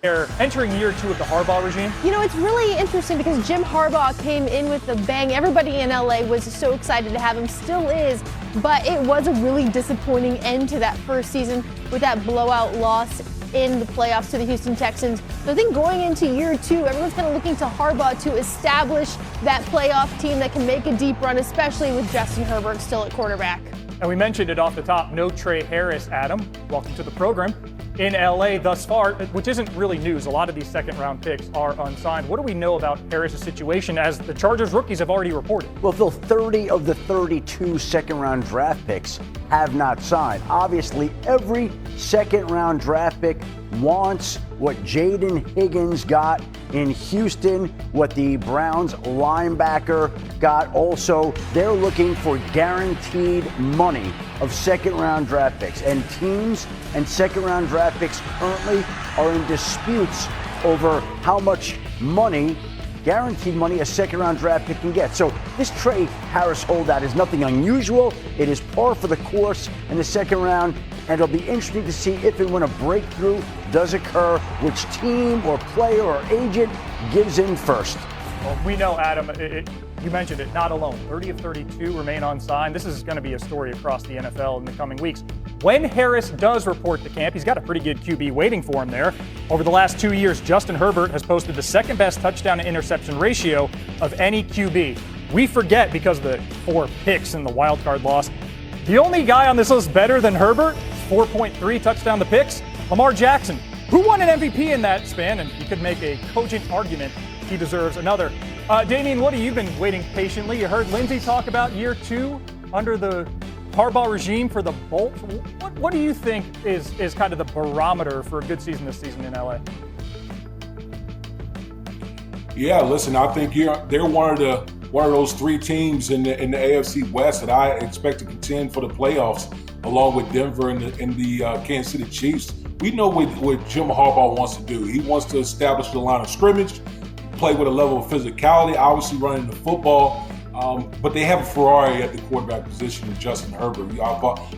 They're entering year 2 of the Harbaugh regime. You know, it's really interesting because Jim Harbaugh came in with a bang. Everybody in LA was so excited to have him, still is, but it was a really disappointing end to that first season with that blowout loss in the playoffs to the Houston Texans. So I think going into year 2, everyone's kind of looking to Harbaugh to establish that playoff team that can make a deep run, especially with Justin Herbert still at quarterback. And we mentioned it off the top, no Trey Harris, Adam. Welcome to the program. In LA thus far, which isn't really news. A lot of these second-round picks are unsigned. What do we know about Harris' situation as the Chargers rookies have already reported? Well, Phil, 30 of the 32 second-round draft picks have not signed. Obviously, every second-round draft pick wants what Jayden Higgins got in Houston, what the Browns linebacker got. Also, they're looking for guaranteed money of second-round draft picks. And teams and second-round draft picks currently are in disputes over how much money, guaranteed money, a second-round draft pick can get. So this Trey Harris holdout is nothing unusual. It is par for the course in the second round, and it'll be interesting to see if and when a breakthrough does occur, which team or player or agent gives in first. Well, we know, Adam, you mentioned it, not alone. 30 of 32 remain unsigned. This is going to be a story across the NFL in the coming weeks. When Harris does report to camp, he's got a pretty good QB waiting for him there. Over the last 2 years, Justin Herbert has posted the second best touchdown to interception ratio of any QB. We forget because of the 4 picks in the wild card loss. The only guy on this list better than Herbert, 4.3 touchdown to picks, Lamar Jackson, who won an MVP in that span, and you could make a cogent argument he deserves another. Damien, what have you been waiting patiently? You heard Lindsay talk about year 2 under the Harbaugh regime for the Bolt. What do you think is kind of the barometer for a good season this season in LA? Yeah, listen, I think they're one of those 3 teams in the AFC West that I expect to contend for the playoffs, along with Denver and the Kansas City Chiefs. We know what Jim Harbaugh wants to do. He wants to establish the line of scrimmage, play with a level of physicality, obviously running the football. But they have a Ferrari at the quarterback position in Justin Herbert.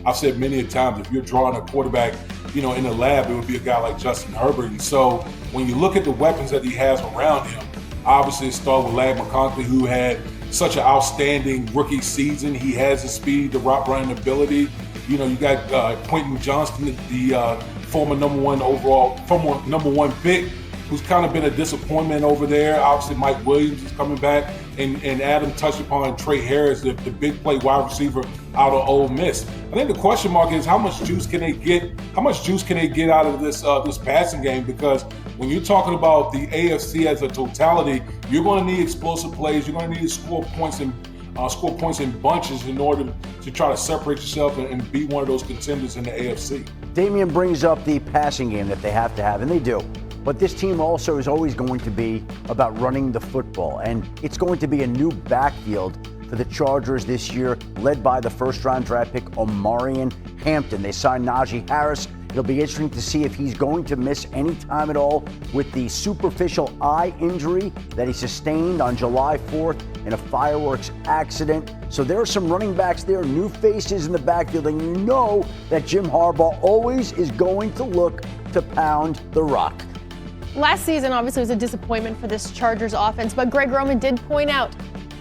I've said many a times, if you're drawing a quarterback, in the lab, it would be a guy like Justin Herbert. And so when you look at the weapons that he has around him, obviously it started with Lamar who had such an outstanding rookie season. He has the speed, the route running ability. You got Quentin Johnston, the former number one pick, who's kind of been a disappointment over there. Obviously, Mike Williams is coming back, and Adam touched upon Trey Harris, the big play wide receiver out of Ole Miss. I think the question mark is how much juice can they get? How much juice can they get out of this passing game? Because when you're talking about the AFC as a totality, you're going to need explosive plays. You're going to need to score points in bunches in order to try to separate yourself and be one of those contenders in the AFC. Damien brings up the passing game that they have to have, and they do. But this team also is always going to be about running the football. And it's going to be a new backfield for the Chargers this year, led by the first-round draft pick, Omarion Hampton. They signed Najee Harris. It'll be interesting to see if he's going to miss any time at all with the superficial eye injury that he sustained on July 4th in a fireworks accident. So there are some running backs there, new faces in the backfield, and you know that Jim Harbaugh always is going to look to pound the rock. Last season obviously was a disappointment for this Chargers offense, but Greg Roman did point out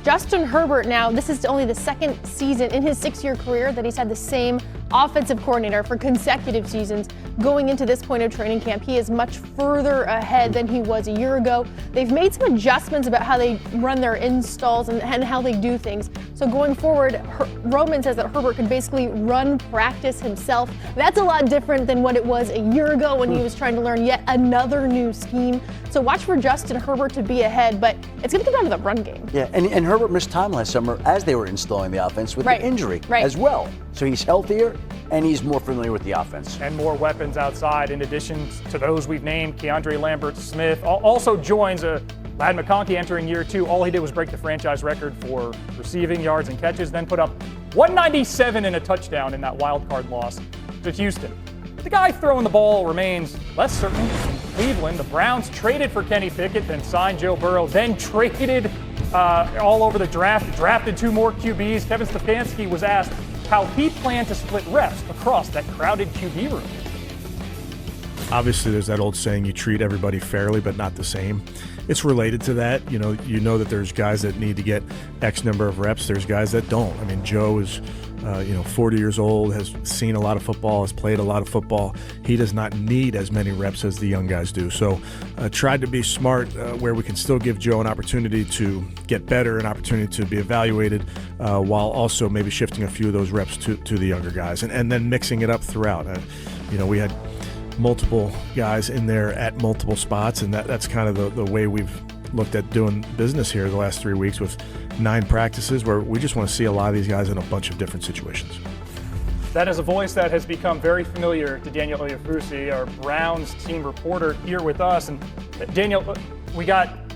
Justin Herbert now, this is only the second season in his 6-year career that he's had the same offensive coordinator for consecutive seasons. Going into this point of training camp, he is much further ahead than he was a year ago. They've made some adjustments about how they run their installs and how they do things. So going forward, Roman says that Herbert could basically run practice himself. That's a lot different than what it was a year ago when he was trying to learn yet another new scheme. So watch for Justin Herbert to be ahead, but it's going to come down to the run game. Yeah, and Herbert missed time last summer as they were installing the offense with the injury as well. So he's healthier and he's more familiar with the offense. And more weapons outside in addition to those we've named. Keandre Lambert-Smith also joins Ladd McConkey entering year 2. All he did was break the franchise record for receiving yards and catches, then put up 197 and a touchdown in that wild card loss to Houston. But the guy throwing the ball remains less certain. In Cleveland, the Browns traded for Kenny Pickett, then signed Joe Burrow, then traded all over the draft, drafted 2 more QBs. Kevin Stefanski was asked how he planned to split reps across that crowded QB room. Obviously, there's that old saying, you treat everybody fairly, but not the same. It's related to that. You know that there's guys that need to get X number of reps. There's guys that don't. I mean, Joe is, 40 years old, has seen a lot of football, has played a lot of football. He does not need as many reps as the young guys do. So tried to be smart where we can still give Joe an opportunity to get better, an opportunity to be evaluated, while also maybe shifting a few of those reps to the younger guys, and then mixing it up throughout. We had multiple guys in there at multiple spots, and that's kind of the way we've looked at doing business here the last 3 weeks with 9 practices, where we just want to see a lot of these guys in a bunch of different situations. That is a voice that has become very familiar to Daniel Oyefusi, our Browns team reporter, here with us. And Daniel, we got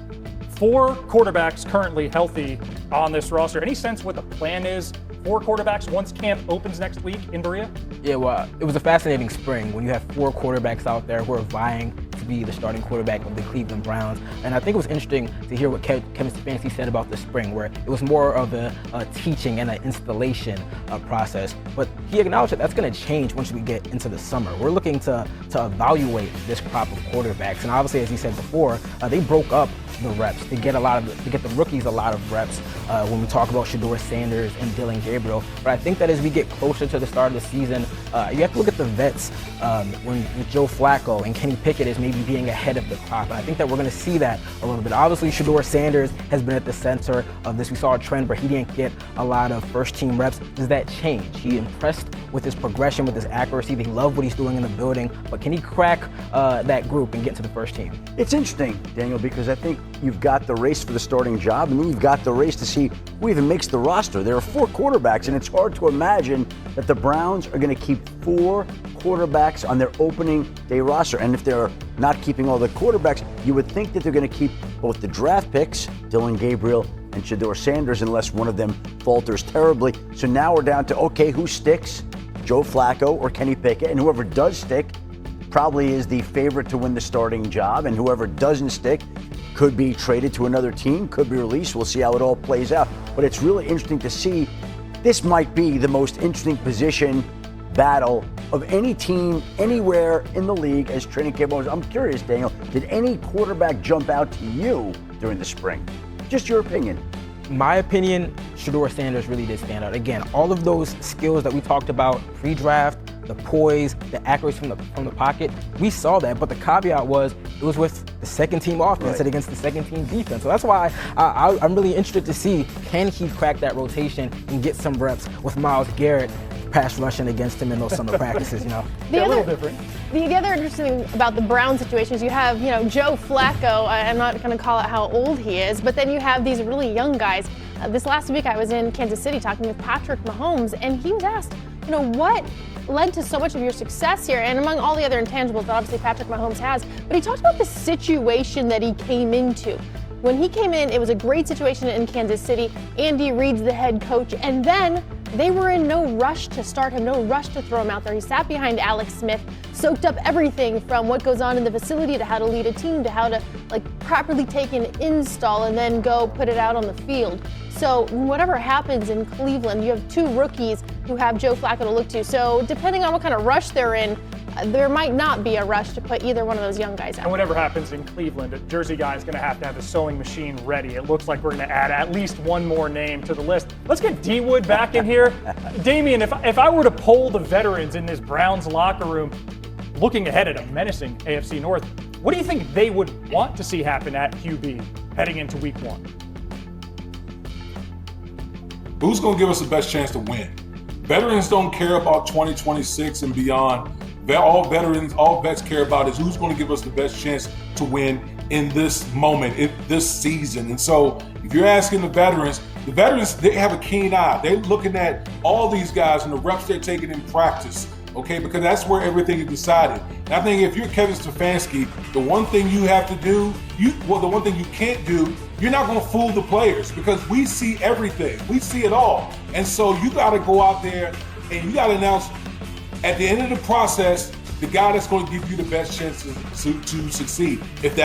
4 quarterbacks currently healthy on this roster. Any sense what the plan is? 4 quarterbacks once camp opens next week in Berea? Yeah, well, it was a fascinating spring when you have 4 quarterbacks out there who are vying to be the starting quarterback of the Cleveland Browns. And I think it was interesting to hear what Kevin Stefanski said about the spring, where it was more of a teaching and an installation process. But he acknowledged that that's going to change once we get into the summer. We're looking to evaluate this crop of quarterbacks. And obviously, as he said before, they broke up the reps to get the rookies a lot of reps when we talk about Shedeur Sanders and Dillon Gabriel. But I think that as we get closer to the start of the season, you have to look at the vets when Joe Flacco and Kenny Pickett is maybe being ahead of the crop. And I think that we're going to see that a little bit. Obviously, Shedeur Sanders has been at the center of this. We saw a trend where he didn't get a lot of first-team reps. Does that change? He impressed with his progression, with his accuracy. They love what he's doing in the building. But can he crack that group and get to the first team? It's interesting, Daniel, because I think you've got the race for the starting job, and then you've got the race to see who even makes the roster. There are 4 quarterbacks, and it's hard to imagine that the Browns are going to keep 4 quarterbacks on their opening day roster. And if they're not keeping all the quarterbacks, you would think that they're going to keep both the draft picks, Dillon Gabriel and Shedeur Sanders, unless one of them falters terribly. So now we're down to, okay, who sticks? Joe Flacco or Kenny Pickett? And whoever does stick probably is the favorite to win the starting job, and whoever doesn't stick could be traded to another team, could be released. We'll see how it all plays out. But it's really interesting to see. This might be the most interesting position battle of any team anywhere in the league as training camp goes. I'm curious, Daniel, did any quarterback jump out to you during the spring? Just your opinion. My opinion, Shedeur Sanders really did stand out. Again, all of those skills that we talked about pre-draft, the poise, the accuracy from the pocket, we saw that. But the caveat was it was with the second-team offense and against the second-team defense. So that's why I'm really interested to see, can he crack that rotation and get some reps with Myles Garrett pass rushing against him in those summer practices, A little different. The other interesting thing about the Brown situation is you have, Joe Flacco. I'm not going to call out how old he is, but then you have these really young guys. This last week I was in Kansas City talking with Patrick Mahomes, and he was asked, what led to so much of your success here, and among all the other intangibles that obviously Patrick Mahomes has, but he talked about the situation that he came into. When he came in, it was a great situation in Kansas City. Andy Reid's the head coach, and then they were in no rush to start him, no rush to throw him out there. He sat behind Alex Smith, soaked up everything from what goes on in the facility to how to lead a team to how to properly take an install and then go put it out on the field. So whatever happens in Cleveland, you have 2 rookies who have Joe Flacco to look to. So depending on what kind of rush they're in, there might not be a rush to put either one of those young guys out. And whatever happens in Cleveland, a Jersey guy is going to have a sewing machine ready. It looks like we're going to add at least one more name to the list. Let's get D-Wood back in here. Damien, if I were to poll the veterans in this Browns locker room, looking ahead at a menacing AFC North, what do you think they would want to see happen at QB heading into week 1? Who's going to give us the best chance to win? Veterans don't care about 2026 and beyond. All vets care about is who's going to give us the best chance to win in this moment, in this season. And so if you're asking the veterans, they have a keen eye. They're looking at all these guys and the reps they're taking in practice, okay, because that's where everything is decided. And I think if you're Kevin Stefanski, the one thing you have to do, the one thing you can't do, you're not going to fool the players because we see everything. We see it all. And so you got to go out there and you got to announce at the end of the process the guy that's going to give you the best chance to succeed. If that